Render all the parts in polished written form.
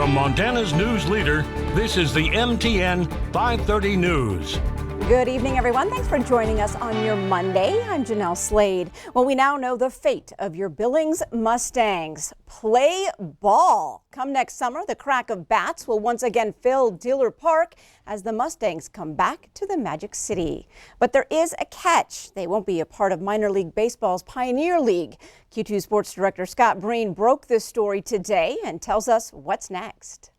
From Montana's news leader, this is the MTN 530 News. Good evening, everyone. Thanks for joining us on your Monday. I'm Jeanelle Slade. Well, we now know the fate of your Billings Mustangs. Play ball. Come next summer, the crack of bats will once again fill Dealer Park as the Mustangs come back to the Magic City. But there is a catch. They won't be a part of Minor League Baseball's Pioneer League. Q2 Sports Director Scott Breen broke this story today and tells us what's next.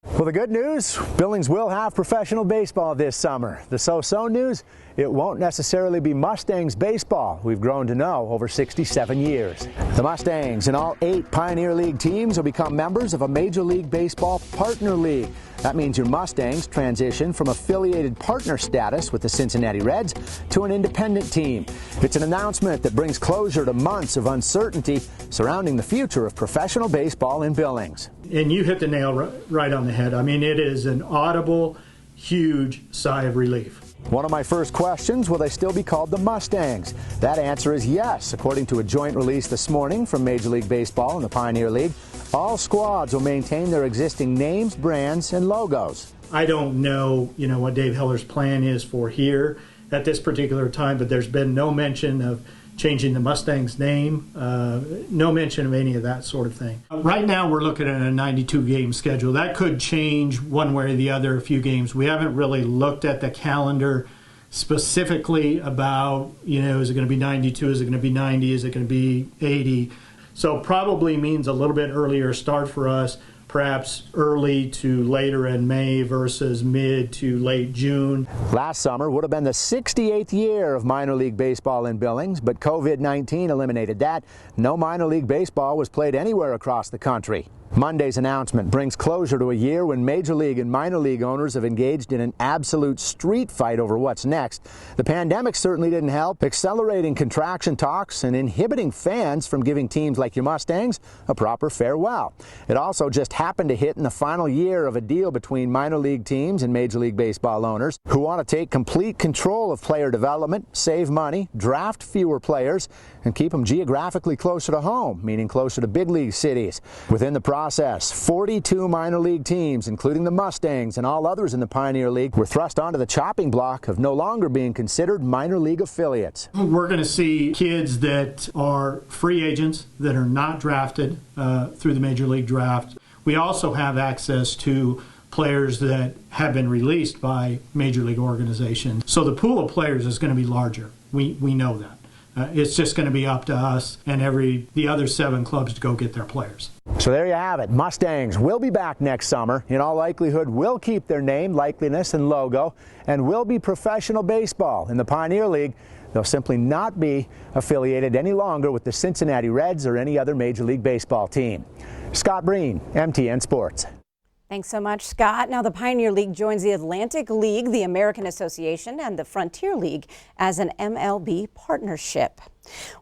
Well, the good news, Billings will have professional baseball this summer. The so-so news, it won't necessarily be Mustangs baseball we've grown to know over 67 years. The Mustangs and all 8 Pioneer League teams will become members of a Major League Baseball Partner League. That means your Mustangs transition from affiliated partner status with the Cincinnati Reds to an independent team. It's an announcement that brings closure to months of uncertainty surrounding the future of professional baseball in Billings. And you hit the nail right on the head. I mean, it is an audible, huge sigh of relief. One of my first questions, will they still be called the Mustangs? That answer is yes. According to a joint release this morning from Major League Baseball and the Pioneer League, all squads will maintain their existing names, brands, and logos. I don't know, what Dave Heller's plan is for here at this particular time, but there's been no mention of changing the Mustangs name, no mention of any of that sort of thing. Right now we're looking at a 92-game schedule. That could change one way or the other a few games. We haven't really looked at the calendar specifically about, is it going to be 92, is it going to be 90, is it going to be 80? So probably means a little bit earlier start for us, perhaps early to later in May versus mid to late June. Last summer would have been the 68th year of minor league baseball in Billings, but COVID-19 eliminated that. No minor league baseball was played anywhere across the country. Monday's announcement brings closure to a year when Major League and minor league owners have engaged in an absolute street fight over what's next. The pandemic certainly didn't help, accelerating contraction talks and inhibiting fans from giving teams like your Mustangs a proper farewell. It also just happened to hit in the final year of a deal between minor league teams and Major League Baseball owners who want to take complete control of player development, save money, draft fewer players, and keep them geographically closer to home, meaning closer to big league cities. Within the process, 42 minor league teams, including the Mustangs and all others in the Pioneer League, were thrust onto the chopping block of no longer being considered minor league affiliates. We're going to see kids that are free agents that are not drafted through the Major League Draft. We also have access to players that have been released by Major League organizations. So the pool of players is going to be larger. We know that. It's just going to be up to us and the other 7 clubs to go get their players. So there you have it. Mustangs will be back next summer. In all likelihood, will keep their name, likeliness, and logo, and will be professional baseball. In the Pioneer League, they'll simply not be affiliated any longer with the Cincinnati Reds or any other Major League Baseball team. Scott Breen, MTN Sports. Thanks so much, Scott. Now the Pioneer League joins the Atlantic League, the American Association, and the Frontier League as an MLB partnership.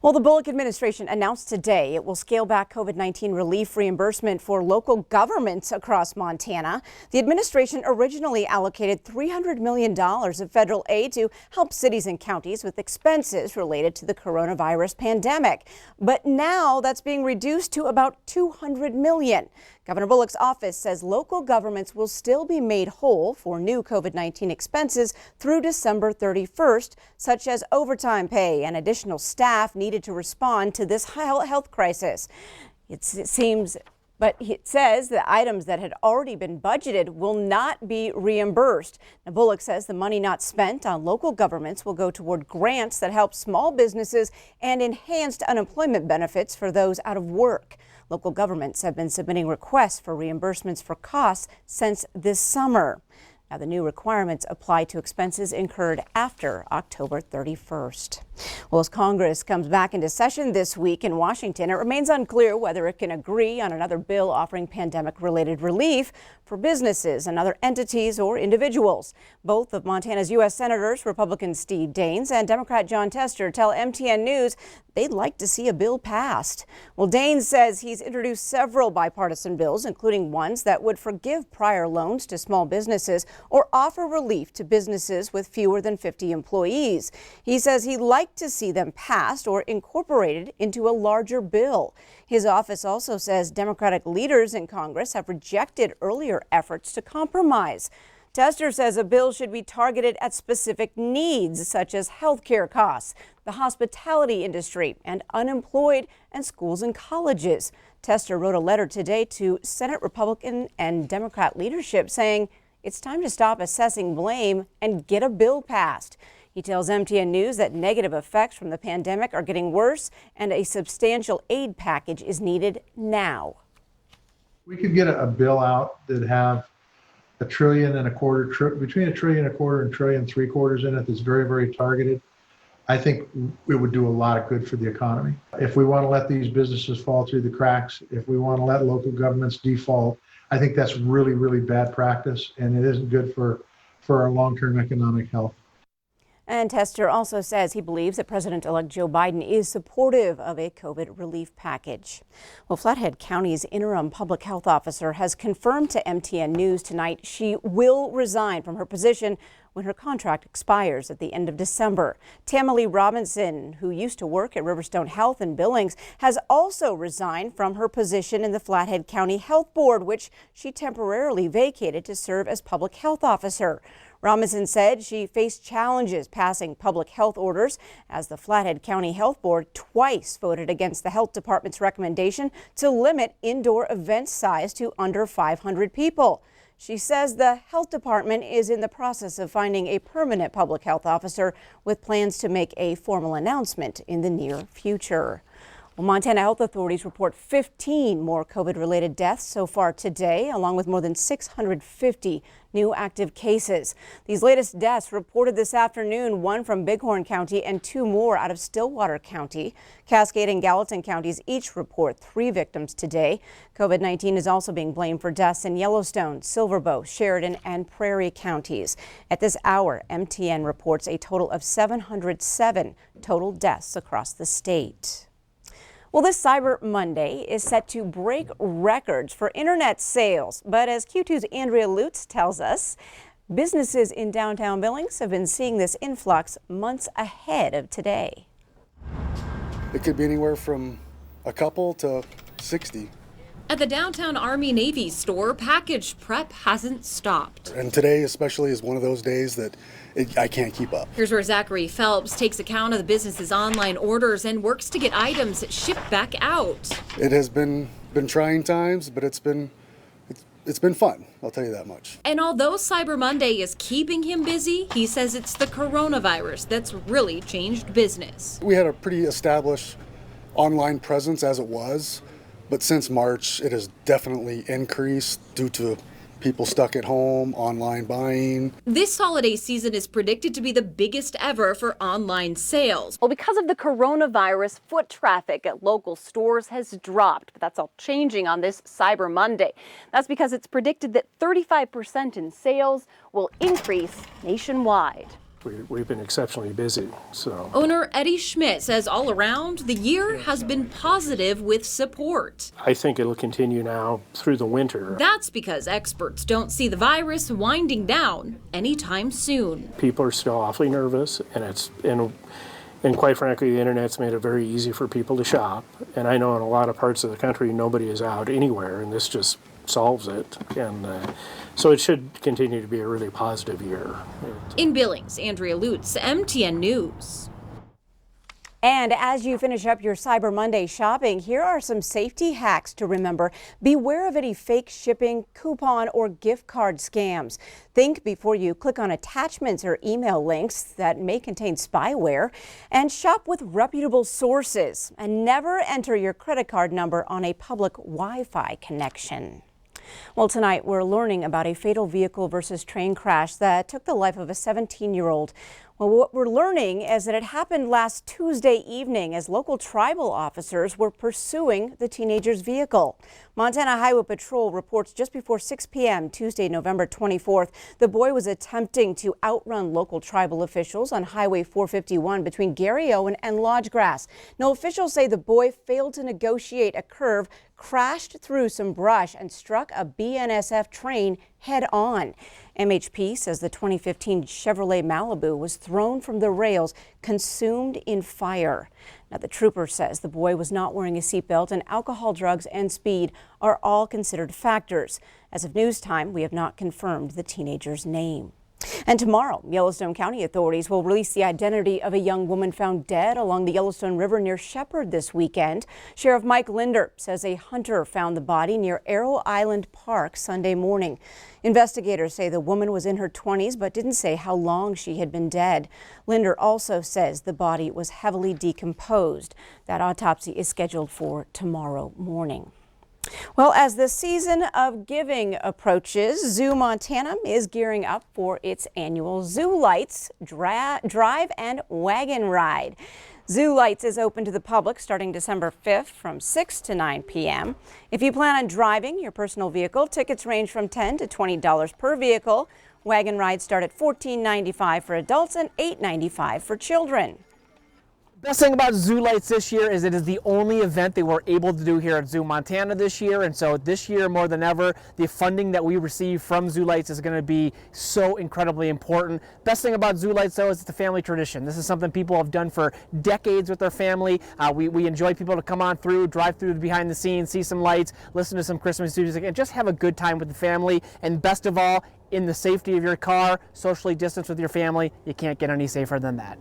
Well, the Bullock administration announced today it will scale back COVID-19 relief reimbursement for local governments across Montana. The administration originally allocated $300 million of federal aid to help cities and counties with expenses related to the coronavirus pandemic. But now that's being reduced to about $200 million. Governor Bullock's office says local governments will still be made whole for new COVID-19 expenses through December 31st, such as overtime pay and additional staff needed to respond to this health crisis. It says the items that had already been budgeted will not be reimbursed. Now, Bullock says the money not spent on local governments will go toward grants that help small businesses and enhanced unemployment benefits for those out of work. Local governments have been submitting requests for reimbursements for costs since this summer. Now, the new requirements apply to expenses incurred after October 31st. Well, as Congress comes back into session this week in Washington, it remains unclear whether it can agree on another bill offering pandemic-related relief for businesses and other entities or individuals. Both of Montana's U.S. Senators, Republican Steve Daines and Democrat John Tester, tell MTN News they'd like to see a bill passed. Well, Daines says he's introduced several bipartisan bills, including ones that would forgive prior loans to small businesses or offer relief to businesses with fewer than 50 employees. He says he'd like like to see them passed or incorporated into a larger bill. His office also says Democratic leaders in Congress have rejected earlier efforts to compromise. Tester says a bill should be targeted at specific needs, such as health care costs, the hospitality industry, and unemployed and schools and colleges. Tester wrote a letter today to Senate Republican and Democrat leadership saying it's time to stop assessing blame and get a bill passed. He tells MTN News that negative effects from the pandemic are getting worse and a substantial aid package is needed now. We could get a bill out that have $1.25 trillion, between $1.25 trillion and $1.75 trillion in it that's very, very targeted. I think it would do a lot of good for the economy. If we want to let these businesses fall through the cracks, if we want to let local governments default, I think that's really, really bad practice, and it isn't good for our long-term economic health. And Tester also says he believes that President-elect Joe Biden is supportive of a COVID relief package. Well, Flathead County's interim public health officer has confirmed to MTN News tonight she will resign from her position when her contract expires at the end of December. Tamalee Robinson, who used to work at Riverstone Health in Billings, has also resigned from her position in the Flathead County Health Board, which she temporarily vacated to serve as public health officer. Robinson said she faced challenges passing public health orders as the Flathead County Health Board twice voted against the health department's recommendation to limit indoor event size to under 500 people. She says the health department is in the process of finding a permanent public health officer with plans to make a formal announcement in the near future. Well, Montana health authorities report 15 more COVID-related deaths so far today, along with more than 650 new active cases. These latest deaths reported this afternoon, one from Bighorn County and 2 more out of Stillwater County. Cascade and Gallatin counties each report 3 victims today. COVID-19 is also being blamed for deaths in Yellowstone, Silverbow, Sheridan, and Prairie counties. At this hour, MTN reports a total of 707 total deaths across the state. Well, this Cyber Monday is set to break records for internet sales. But as Q2's Andrea Lutz tells us, businesses in downtown Billings have been seeing this influx months ahead of today. It could be anywhere from a couple to 60. At the downtown Army-Navy store, package prep hasn't stopped. And today especially is one of those days that I can't keep up. Here's where Zachary Phelps takes account of the business's online orders and works to get items shipped back out. It has been trying times, but it's been fun, I'll tell you that much. And although Cyber Monday is keeping him busy, he says it's the coronavirus that's really changed business. We had a pretty established online presence as it was, but since March it has definitely increased due to people stuck at home, online buying. This holiday season is predicted to be the biggest ever for online sales. Well, because of the coronavirus, foot traffic at local stores has dropped, but that's all changing on this Cyber Monday. That's because it's predicted that 35% in sales will increase nationwide. We've been exceptionally busy, so. Owner Eddie Schmidt says all around, the year has been positive with support. I think it'll continue now through the winter. That's because experts don't see the virus winding down anytime soon. People are still awfully nervous, and quite frankly, the internet's made it very easy for people to shop. And I know in a lot of parts of the country, nobody is out anywhere, and this just solves it. And so it should continue to be a really positive year. In Billings, Andrea Lutz, MTN News. And as you finish up your Cyber Monday shopping, here are some safety hacks to remember. Beware of any fake shipping, coupon, or gift card scams. Think before you click on attachments or email links that may contain spyware. And shop with reputable sources. And never enter your credit card number on a public Wi-Fi connection. Well, tonight we're learning about a fatal vehicle versus train crash that took the life of a 17-year-old. Well, what we're learning is that it happened last Tuesday evening as local tribal officers were pursuing the teenager's vehicle. Montana Highway Patrol reports just before 6 p.m. Tuesday, November 24th, the boy was attempting to outrun local tribal officials on Highway 451 between Garryowen and Lodgegrass. Now, officials say the boy failed to negotiate a curve, crashed through some brush and struck a BNSF train head on. MHP says the 2015 Chevrolet Malibu was thrown from the rails, consumed in fire. Now, the trooper says the boy was not wearing a seatbelt, and alcohol, drugs, and speed are all considered factors. As of news time, we have not confirmed the teenager's name. And tomorrow, Yellowstone County authorities will release the identity of a young woman found dead along the Yellowstone River near Shepherd this weekend. Sheriff Mike Linder says a hunter found the body near Arrow Island Park Sunday morning. Investigators say the woman was in her 20s but didn't say how long she had been dead. Linder also says the body was heavily decomposed. That autopsy is scheduled for tomorrow morning. Well, as the season of giving approaches, Zoo Montana is gearing up for its annual Zoolights Drive and Wagon Ride. Zoolights is open to the public starting December 5th from 6 to 9 p.m. If you plan on driving your personal vehicle, tickets range from $10 to $20 per vehicle. Wagon rides start at $14.95 for adults and $8.95 for children. Best thing about Zoolights this year is it is the only event they were able to do here at Zoo Montana this year, and so this year more than ever the funding that we receive from Zoolights is going to be so incredibly important. Best thing about Zoolights though is it's a family tradition. This is something people have done for decades with their family. We enjoy people to come on through, drive through behind the scenes, see some lights, listen to some Christmas music, and just have a good time with the family. And best of all, in the safety of your car, socially distanced with your family. You can't get any safer than that.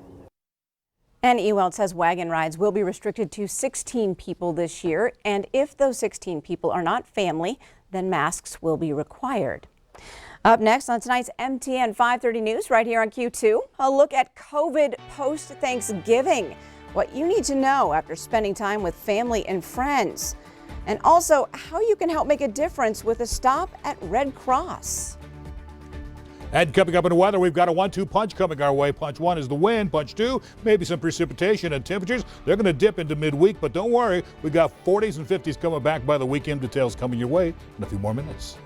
And Ewald says wagon rides will be restricted to 16 people this year, and if those 16 people are not family, then masks will be required. Up next on tonight's MTN 530 News right here on Q2, a look at COVID post-Thanksgiving, what you need to know after spending time with family and friends, and also how you can help make a difference with a stop at Red Cross. And coming up in the weather, we've got a 1-2 punch coming our way. Punch 1 is the wind. Punch 2, maybe some precipitation, and temperatures, they're going to dip into midweek, but don't worry, we got 40s and 50s coming back by the weekend. Details coming your way in a few more minutes.